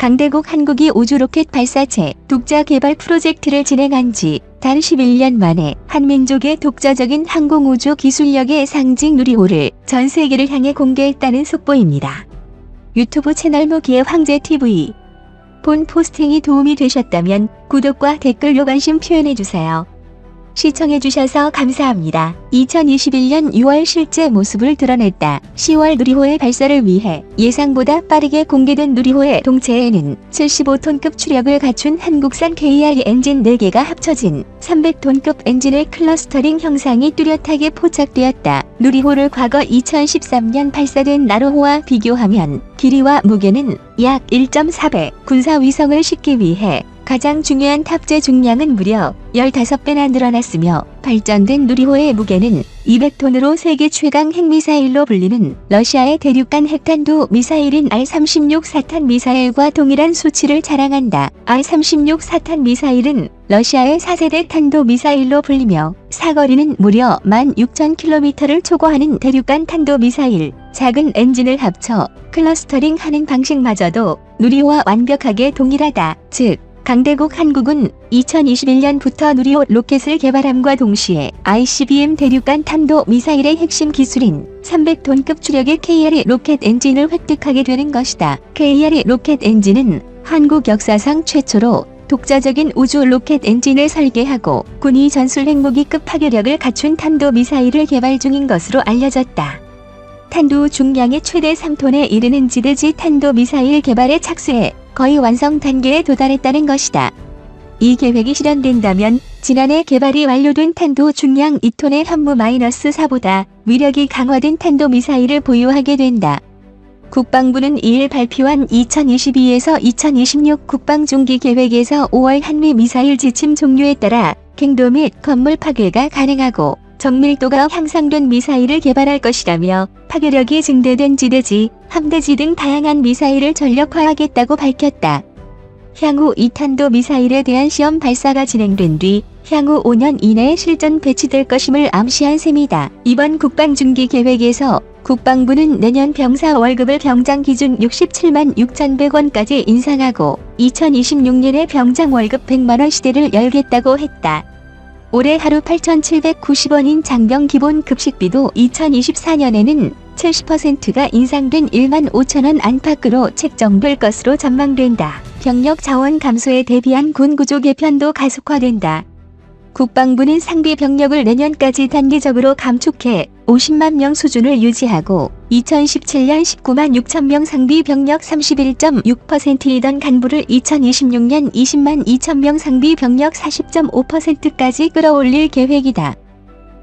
강대국 한국이 우주로켓 발사체 독자 개발 프로젝트를 진행한 지 단 11년 만에 한민족의 독자적인 항공우주 기술력의 상징 누리호를 전 세계를 향해 공개했다는 속보입니다. 유튜브 채널 무기의 황제TV. 본 포스팅이 도움이 되셨다면 구독과 댓글로 관심 표현해주세요. 시청해주셔서 감사합니다. 2021년 6월 실제 모습을 드러냈다. 10월 누리호의 발사를 위해 예상보다 빠르게 공개된 누리호의 동체에는 75톤급 추력을 갖춘 한국산 KR 엔진 4개가 합쳐진 300톤급 엔진의 클러스터링 형상이 뚜렷하게 포착되었다. 누리호를 과거 2013년 발사된 나로호와 비교하면 길이와 무게는 약 1.4배, 군사 위성을 싣기 위해 가장 중요한 탑재 중량은 무려 15배나 늘어났으며 발전된 누리호의 무게는 200톤으로 세계 최강 핵미사일로 불리는 러시아의 대륙간 핵탄도 미사일인 R-36 사탄 미사일과 동일한 수치를 자랑한다. R-36 사탄 미사일은 러시아의 4세대 탄도 미사일로 불리며 사거리는 무려 16,000km를 초과하는 대륙간 탄도 미사일. 작은 엔진을 합쳐 클러스터링 하는 방식마저도 누리호와 완벽하게 동일하다. 즉, 강대국 한국은 2021년부터 누리호 로켓을 개발함과 동시에 ICBM 대륙간 탄도 미사일의 핵심 기술인 300톤급 추력의 KR 로켓 엔진을 획득하게 되는 것이다. KR 로켓 엔진은 한국 역사상 최초로 독자적인 우주 로켓 엔진을 설계하고 군이 전술 핵무기급 파괴력을 갖춘 탄도 미사일을 개발 중인 것으로 알려졌다. 탄도 중량이 최대 3톤에 이르는 지대지 탄도 미사일 개발에 착수해 거의 완성 단계에 도달했다는 것이다. 이 계획이 실현된다면 지난해 개발이 완료된 탄도 중량 2톤의 현무-4보다 위력이 강화된 탄도 미사일을 보유하게 된다. 국방부는 2일 발표한 2022에서 2026 국방중기 계획에서 5월 한미 미사일 지침 종료에 따라 갱도 및 건물 파괴가 가능하고 정밀도가 향상된 미사일을 개발할 것이라며 파괴력이 증대된 지대지, 함대지 등 다양한 미사일을 전력화하겠다고 밝혔다. 향후 이 탄도 미사일에 대한 시험 발사가 진행된 뒤 향후 5년 이내에 실전 배치될 것임을 암시한 셈이다. 이번 국방중기 계획에서 국방부는 내년 병사 월급을 병장 기준 67만 6,100원까지 인상하고 2026년에 병장 월급 100만원 시대를 열겠다고 했다. 올해 하루 8,790원인 장병 기본 급식비도 2024년에는 70%가 인상된 15,000원 안팎으로 책정될 것으로 전망된다. 병력 자원 감소에 대비한 군 구조 개편도 가속화된다. 국방부는 상비 병력을 내년까지 단계적으로 감축해 50만 명 수준을 유지하고 2017년 19만 6천 명 상비 병력 31.6%이던 간부를 2026년 20만 2천 명 상비 병력 40.5%까지 끌어올릴 계획이다.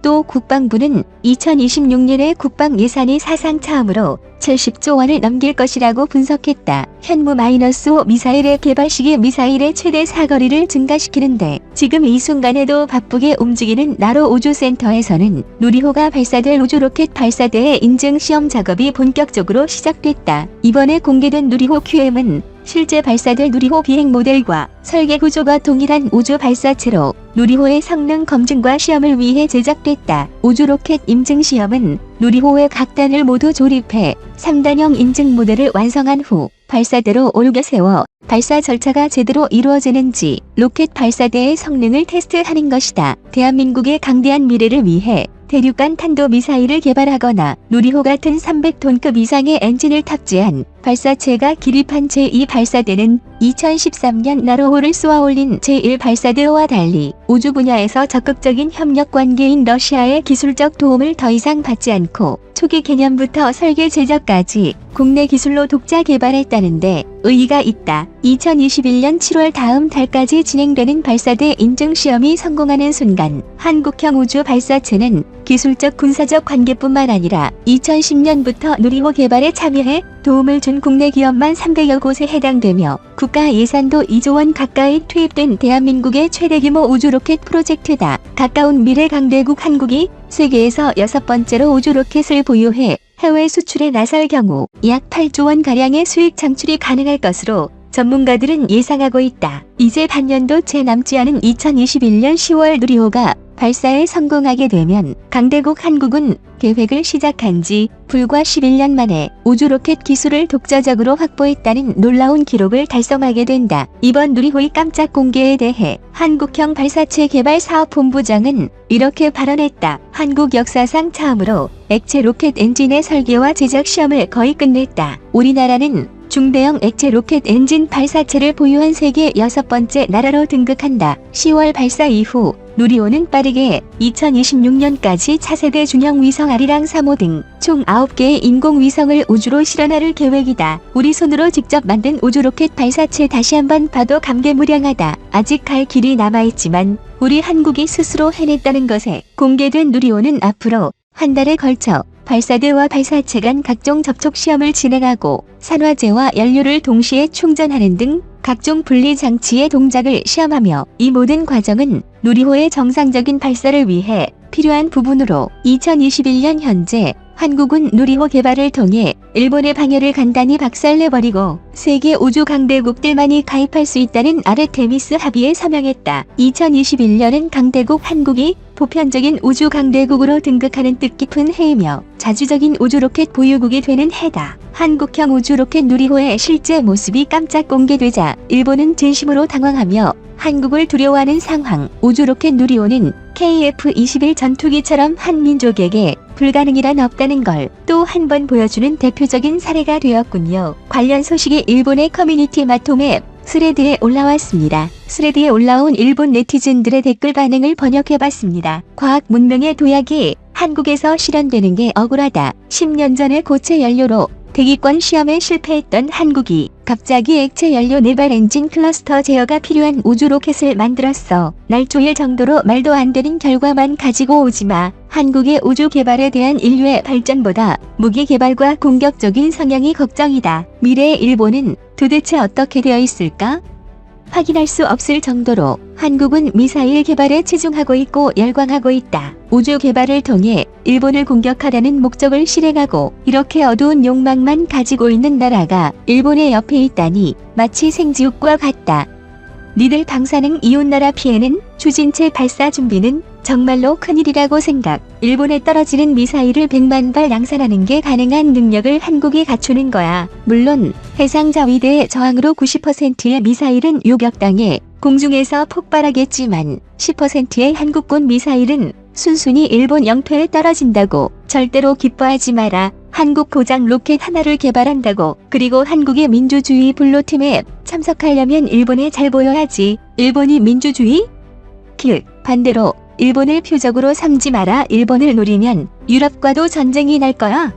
또 국방부는 2026년에 국방 예산이 사상 처음으로 70조 원을 넘길 것이라고 분석했다. 현무-5 미사일의 개발 시기 미사일의 최대 사거리를 증가시키는데 지금 이 순간에도 바쁘게 움직이는 나로 우주센터에서는 누리호가 발사될 우주로켓 발사대의 인증 시험 작업이 본격적으로 시작됐다. 이번에 공개된 누리호 QM은 실제 발사될 누리호 비행 모델과 설계 구조가 동일한 우주 발사체로 누리호의 성능 검증과 시험을 위해 제작됐다. 우주로켓 임증 시험은 누리호의 각 단을 모두 조립해 3단형 인증 모델을 완성한 후 발사대로 오르게 세워 발사 절차가 제대로 이루어지는지 로켓 발사대의 성능을 테스트하는 것이다. 대한민국의 강대한 미래를 위해 대륙간 탄도 미사일을 개발하거나 누리호 같은 300톤급 이상의 엔진을 탑재한 발사체가 기립한 제2 발사대는 2013년 나로호를 쏘아올린 제1발사대와 달리 우주 분야에서 적극적인 협력 관계인 러시아의 기술적 도움을 더 이상 받지 않고 초기 개념부터 설계 제작까지 국내 기술로 독자 개발했다는데 의의가 있다. 2021년 7월 다음 달까지 진행되는 발사대 인증 시험이 성공하는 순간 한국형 우주 발사체는 기술적 군사적 관계뿐만 아니라 2010년부터 누리호 개발에 참여해 도움을 준 국내 기업만 300여 곳에 해당되며 국가 예산도 2조 원 가까이 투입된 대한민국의 최대 규모 우주 로켓 프로젝트다. 가까운 미래 강대국 한국이 세계에서 6번째로 우주 로켓을 보유해 해외 수출에 나설 경우 약 8조 원 가량의 수익 창출이 가능할 것으로 전문가들은 예상하고 있다. 이제 반년도 채 남지 않은 2021년 10월 누리호가 발사에 성공하게 되면 강대국 한국은 계획을 시작한 지 불과 11년 만에 우주 로켓 기술을 독자적으로 확보했다는 놀라운 기록을 달성하게 된다. 이번 누리호의 깜짝 공개에 대해 한국형 발사체 개발 사업본부장은 이렇게 발언했다. 한국 역사상 처음으로 액체 로켓 엔진의 설계와 제작 시험을 거의 끝냈다. 우리나라는 중대형 액체 로켓 엔진 발사체를 보유한 세계 6번째 나라로 등극한다. 10월 발사 이후 누리호는 빠르게 2026년까지 차세대 중형 위성 아리랑 3호 등 총 9개의 인공위성을 우주로 실어나를 계획이다. 우리 손으로 직접 만든 우주 로켓 발사체 다시 한번 봐도 감개무량하다. 아직 갈 길이 남아있지만 우리 한국이 스스로 해냈다는 것에 공개된 누리호는 앞으로 한 달에 걸쳐 발사대와 발사체 간 각종 접촉 시험을 진행하고 산화제와 연료를 동시에 충전하는 등 각종 분리 장치의 동작을 시험하며 이 모든 과정은 누리호의 정상적인 발사를 위해 필요한 부분으로 2021년 현재 한국은 누리호 개발을 통해 일본의 방해를 간단히 박살내버리고 세계 우주 강대국들만이 가입할 수 있다는 아르테미스 합의에 서명했다. 2021년은 강대국 한국이 보편적인 우주 강대국으로 등극하는 뜻깊은 해이며 자주적인 우주 로켓 보유국이 되는 해다. 한국형 우주 로켓 누리호의 실제 모습이 깜짝 공개되자 일본은 진심으로 당황하며 한국을 두려워하는 상황. 우주 로켓 누리호는 KF-21 전투기처럼 한민족에게 불가능이란 없다는 걸 또 한 번 보여주는 대표적인 사례가 되었군요. 관련 소식이 일본의 커뮤니티 마톰앱 스레드에 올라왔습니다. 스레드에 올라온 일본 네티즌들의 댓글 반응을 번역해봤습니다. 과학 문명의 도약이 한국에서 실현되는 게 억울하다. 10년 전에 고체 연료로 대기권 시험에 실패했던 한국이 갑자기 액체 연료 내발 엔진 클러스터 제어가 필요한 우주 로켓을 만들었어. 날 조일 정도로 말도 안 되는 결과만 가지고 오지 마. 한국의 우주 개발에 대한 인류의 발전보다 무기 개발과 공격적인 성향이 걱정이다. 미래의 일본은 도대체 어떻게 되어 있을까? 확인할 수 없을 정도로 한국은 미사일 개발에 치중하고 있고 열광하고 있다. 우주 개발을 통해 일본을 공격하려는 목적을 실행하고 이렇게 어두운 욕망만 가지고 있는 나라가 일본의 옆에 있다니 마치 생지옥과 같다. 니들 방사능 이웃나라 피해는 추진체 발사 준비는 정말로 큰일이라고 생각. 일본에 떨어지는 미사일을 100만 발 양산하는 게 가능한 능력을 한국이 갖추는 거야. 물론 해상 자위대의 저항으로 90%의 미사일은 요격당해 공중에서 폭발하겠지만 10%의 한국군 미사일은 순순히 일본 영토에 떨어진다고. 절대로 기뻐하지 마라. 한국 고장 로켓 하나를 개발한다고. 그리고 한국의 민주주의 블로팀에 참석하려면 일본에 잘 보여야지. 일본이 민주주의? 반대로 일본을 표적으로 삼지 마라. 일본을 노리면 유럽과도 전쟁이 날 거야.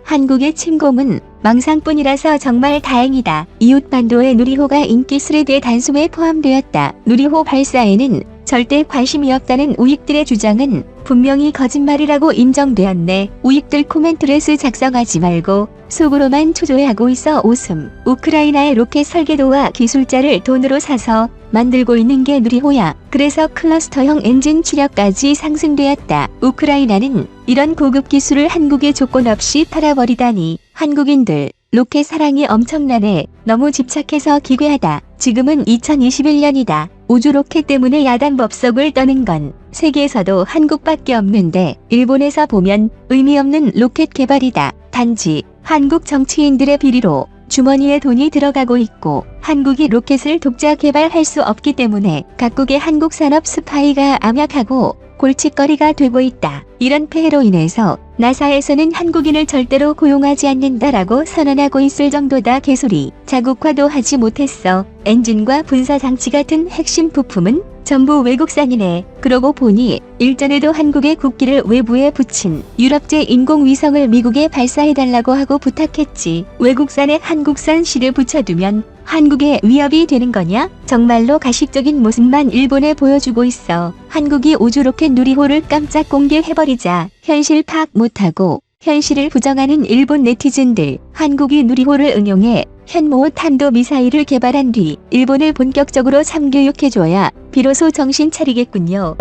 한국의 침공은 망상뿐이라서 정말 다행이다. 이웃반도의 누리호가 인기 스레드의 단숨에 포함되었다. 누리호 발사에는 절대 관심이 없다는 우익들의 주장은 분명히 거짓말이라고 인정되었네. 우익들 코멘트레스 작성하지 말고 속으로만 초조해하고 있어. 웃음. 우크라이나의 로켓 설계도와 기술자를 돈으로 사서 만들고 있는 게 누리호야. 그래서 클러스터형 엔진 추력까지 상승되었다. 우크라이나는 이런 고급 기술을 한국에 조건 없이 팔아버리다니. 한국인들 로켓 사랑이 엄청나네. 너무 집착해서 기괴하다. 지금은 2021년이다. 우주 로켓 때문에 야단법석을 떠는 건 세계에서도 한국밖에 없는데 일본에서 보면 의미 없는 로켓 개발이다. 단지 한국 정치인들의 비리로 주머니에 돈이 들어가고 있고 한국이 로켓을 독자 개발할 수 없기 때문에 각국의 한국 산업 스파이가 암약하고 골칫거리가 되고 있다. 이런 폐해로 인해서 나사에서는 한국인을 절대로 고용하지 않는다라고 선언하고 있을 정도다. 개소리. 자국화도 하지 못했어. 엔진과 분사장치 같은 핵심 부품은 전부 외국산이네. 그러고 보니 일전에도 한국의 국기를 외부에 붙인 유럽제 인공위성을 미국에 발사해달라고 하고 부탁했지. 외국산에 한국산 C를 붙여두면 한국에 위협이 되는 거냐? 정말로 가식적인 모습만 일본에 보여주고 있어. 한국이 우주로켓 누리호를 깜짝 공개해버리자 현실 파악 못하고 현실을 부정하는 일본 네티즌들. 한국이 누리호를 응용해 현모 탄도미사일을 개발한 뒤 일본을 본격적으로 참교육해줘야 비로소 정신 차리겠군요.